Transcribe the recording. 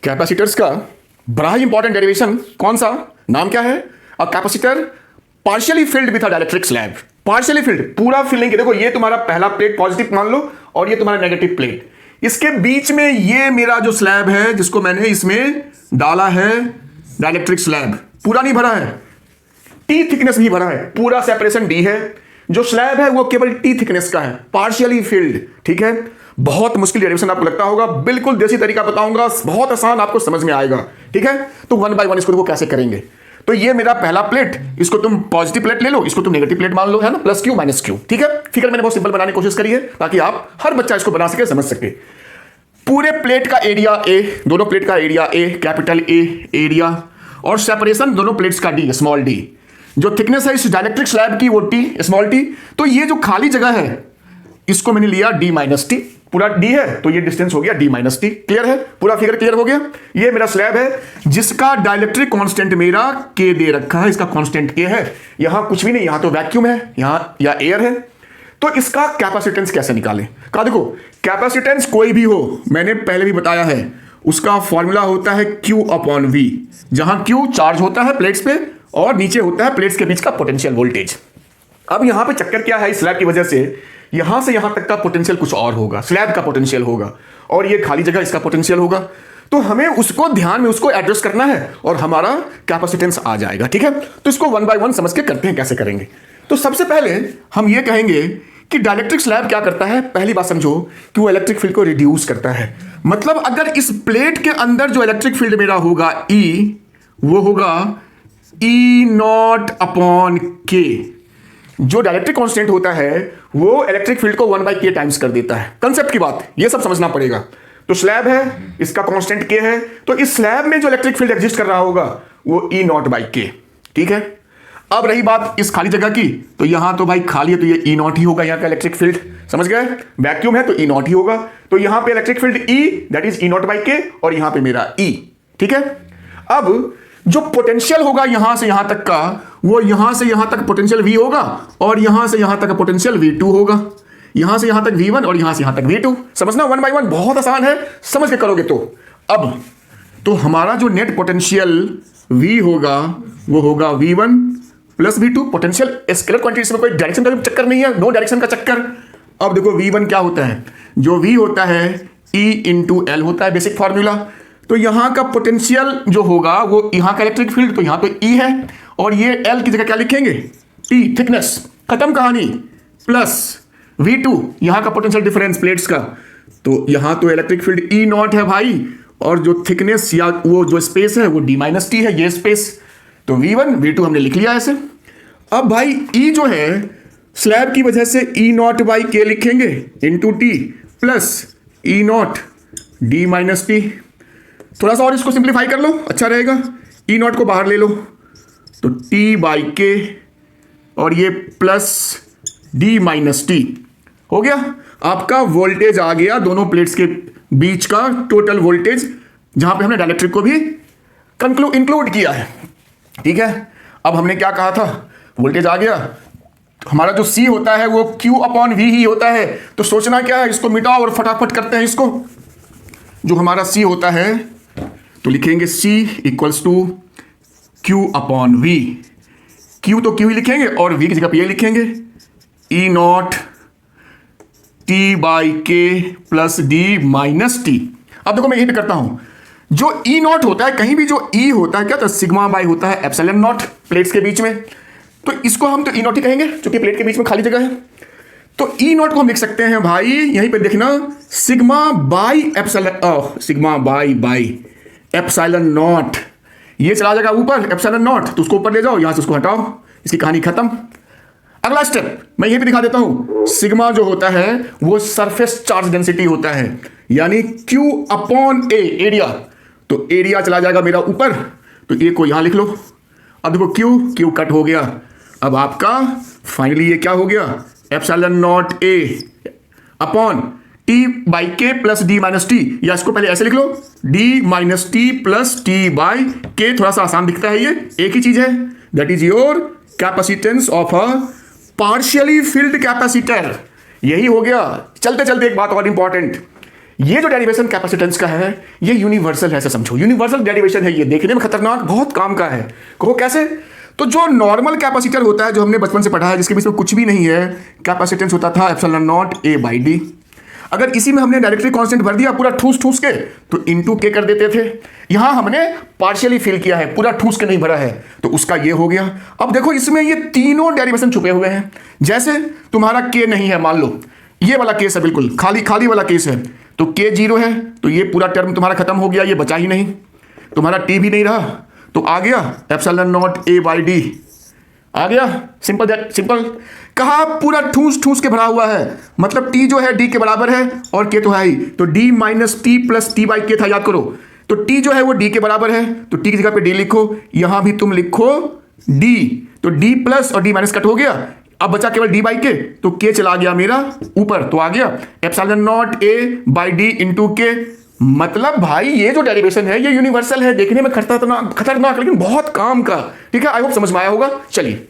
Capacitors का बड़ा ही important derivation कौन सा, नाम क्या है? A capacitor partially filled with a dielectric slab. Partially field, पूरा फिलिंग। देखो ये तुम्हारा पहला प्लेट पॉजिटिव मान लो और ये तुम्हारा नेगेटिव प्लेट, इसके बीच में ये मेरा जो स्लैब है जिसको मैंने इसमें डाला है डाइलेक्ट्रिक स्लैब, पूरा नहीं भरा है, टी थिकनेस नहीं भरा है, पूरा सेपरेशन डी है। जो स्लैब है वो केवल टी थिकनेस का है, पार्शियली फिल्ड। ठीक है, बहुत मुश्किल डेरिवेशन आपको लगता होगा, बिल्कुल देसी तरीका बताऊंगा, बहुत आसान, आपको समझ में आएगा। ठीक है, तो वन बाय वन इसको देखो कैसे करेंगे। तो ये मेरा पहला प्लेट, इसको तुम पॉजिटिव प्लेट ले लो, इसको तुम नेगेटिव प्लेट मान लो, है ना, प्लस क्यू माइनस क्यू। ठीक है, फिगर मैंने बहुत सिंपल बनाने की कोशिश करी है ताकि आप हर बच्चा इसको बना सके, समझ सके। पूरे प्लेट का एरिया ए, दोनों प्लेट का area A, capital A area, और सेपरेशन दोनों प्लेट्स का डी, स्मॉल डी। जो थिकनेस है इस डाइलेक्ट्रिक स्लैब की वो टी, स्मॉल टी। तो ये जो खाली जगह है इसको मैंने लिया डी माइनस टी, पूरा डी है तो ये डिस्टेंस हो गया डी माइनस टी। क्लियर है, पूरा फिगर क्लियर हो गया। ये मेरा स्लैब है जिसका डाइलेक्ट्रिक कांस्टेंट मेरा के दे रखा है, इसका कांस्टेंट के है। यहां कुछ भी नहीं, यहां तो वैक्यूम है, यहां या एयर है। तो इसका कैपेसिटेंस कैसे निकालें? कहा देखो, कैपेसिटेंस कोई भी हो, मैंने पहले भी बताया है, उसका फॉर्मूला होता है Q अपॉन V, जहां Q चार्ज होता है प्लेट्स पे और नीचे होता है प्लेट्स के बीच का पोटेंशियल वोल्टेज। अब यहां पे चक्कर क्या है, इस स्लैब की वजह से यहां से यहां तक का पोटेंशियल कुछ और होगा, स्लैब का पोटेंशियल होगा, और ये खाली जगह इसका पोटेंशियल होगा। तो हमें उसको ध्यान में उसको एड्रेस करना है और हमारा कैपेसिटेंस आ जाएगा। ठीक है, तो इसको वन बाय वन समझ के करते हैं कैसे करेंगे। तो सबसे पहले हम ये कहेंगे कि डाइलेक्ट्रिक स्लैब क्या करता है। पहली बात समझो कि वो इलेक्ट्रिक फील्ड को रिड्यूस करता है। मतलब अगर इस प्लेट के अंदर जो इलेक्ट्रिक फील्ड मेरा होगा E, वो होगा E नॉट अपॉन के। जो डाइलेक्ट्रिक कांस्टेंट होता है वो इलेक्ट्रिक फील्ड को 1/k टाइम्स कर देता है। कंसेप्ट की बात, ये सब समझना पड़ेगा। तो स्लैब है, इसका कांस्टेंट k है, तो इस स्लैब में जो इलेक्ट्रिक फील्ड एग्जिस्ट कर रहा होगा वो E नॉट बाई के। ठीक है, अब रही बात इस खाली जगह की, तो यहां तो भाई खाली है तो ये E नॉट ही होगा, यहां का इलेक्ट्रिक फील्ड, समझ गए? वैक्यूम है तो E नॉट ही होगा। तो यहां पे electric field E, that is E not by के, और यहां पे मेरा E। ठीक है, अब जो पोटेंशियल होगा यहां से यहां तक का, वो यहां से यहां तक पोटेंशियल V होगा, और यहां से यहां तक पोटेंशियल V2 होगा, यहां से यहां तक V1 और यहां से यहां तक V2। समझना, वन बाय वन, बहुत आसान है, समझ के करोगे तो। अब तो हमारा जो नेट पोटेंशियल V होगा वो होगा V1 plus V2। Potential scalar quantity में कोई डायरेक्शन का चक्कर नहीं है, नो डायरेक्शन का चक्कर। अब देखो V1 क्या होता है, जो V होता है E इंटू L होता है, बेसिक फॉर्मूला। तो यहां का पोटेंशियल जो होगा वो यहां का इलेक्ट्रिक फील्ड, तो यहां तो E है, और ये L की जगह क्या लिखेंगे, T थिकनेस, खत्म कहानी, प्लस V2 यहां का पोटेंशियल डिफरेंस प्लेट्स का। तो यहां तो इलेक्ट्रिक फील्ड E नॉट है भाई, और जो थिकनेस या वो जो स्पेस है वो D माइनस टी है, ये स्पेस। तो V1 V2 हमने लिख लिया ऐसे। अब भाई E जो है स्लैब की वजह से E नॉट बाई के लिखेंगे into T, plus E not D minus T. थोड़ा सा और इसको सिंप्लीफाई कर लो, अच्छा रहेगा। E नॉट को बाहर ले लो तो T बाई के, और ये प्लस D माइनस टी हो गया। आपका वोल्टेज आ गया दोनों प्लेट्स के बीच का टोटल वोल्टेज, जहां पे हमने डाइलेक्ट्रिक को भी इंक्लूड किया है। ठीक है, अब हमने क्या कहा था, वोल्टेज आ गया, तो हमारा जो C होता है वो Q अपॉन V ही होता है। तो सोचना क्या है, इसको मिटाओ और फटाफट करते हैं इसको। जो हमारा C होता है तो लिखेंगे C equals to Q upon V। Q तो Q ही लिखेंगे और V की जगह पे ये लिखेंगे E not T by K plus D minus T. अब देखो मैं यही पे करता हूं, जो E नॉट होता है, कहीं भी जो E होता है क्या, तो सिग्मा बाई होता है एप्सिलॉन नॉट प्लेट्स के बीच में। तो इसको हम तो E नॉट ही कहेंगे क्योंकि प्लेट के बीच में खाली जगह है। तो E नॉट को हम लिख सकते हैं भाई, यहीं पे देखना, सिग्मा बाई एप्सिलॉन नॉट। ये चला जाएगा ऊपर एप्सिलॉन नॉट, तो उसको ऊपर ले जाओ, यहां से उसको हटाओ, इसकी कहानी खत्म। अगला स्टेप मैं यहीं पे दिखा देता हूं, सिग्मा जो होता है वो सरफेस चार्ज डेंसिटी होता है, यानी Q अपॉन A एरिया। तो एरिया चला जाएगा मेरा ऊपर, तो A को यहां लिख लो। अब देखो Q कट हो गया। अब आपका फाइनली ये क्या हो गया, epsilon not A upon T by K plus D minus T, या इसको पहले ऐसे लिख लो, D minus T plus T by के। थोड़ा सा आसान दिखता है, ये एक ही चीज है, that is your capacitance of a partially field capacitor. यही हो गया। चलते चलते एक बात और इंपॉर्टेंट, ये जो डेरिवेशन कैपेसिटेंस का है ये यूनिवर्सल है, ऐसे समझो यूनिवर्सल डेरिवेशन है, ये देखने में खतरनाक बहुत काम का है। कहो कैसे? तो जो नॉर्मल कैपेसिटर होता है जो हमने बचपन से पढ़ा है जिसके बीच में कुछ भी नहीं है, कैपेसिटेंस होता था epsilon naught A by D. अगर इसी में हमने डायरेक्टली कांस्टेंट भर दिया पूरा ठूस ठूस के तो इनटू के कर देते थे। यहां हमने पार्शियली फिल किया है, पूरा ठूस के नहीं भरा है, तो उसका ये हो गया। अब देखो इसमें ये तीनों डेरिवेशन छुपे हुए हैं। जैसे तुम्हारा के नहीं है, मान लो ये वाला केस है, बिल्कुल खाली खाली वाला केस है, तो के जीरो है तो ये पूरा टर्म तुम्हारा खत्म हो गया, ये बचा ही नहीं। तुम्हारा टी भी नहीं रहा तो आ गया epsilon naught A by D, आ गया। Simple that simple. कहा पूरा ठूस ठूस के भरा हुआ है, मतलब टी जो है डी के बराबर है और के तो है ही, तो D minus T plus T by के था, याद करो। तो टी जो है वो डी के बराबर है, तो टी की जगह पे डी लिखो, यहां भी तुम लिखो डी, तो डी प्लस और डी माइनस कट हो गया, अब बचा केवल डी बाई के, तो के चला गया मेरा ऊपर, तो आ गया epsilon naught A by D into के। मतलब भाई ये जो डेरिवेशन है ये यूनिवर्सल है, देखने में खतरनाक लेकिन बहुत काम का। ठीक है, आई होप समझ में आया होगा। चलिए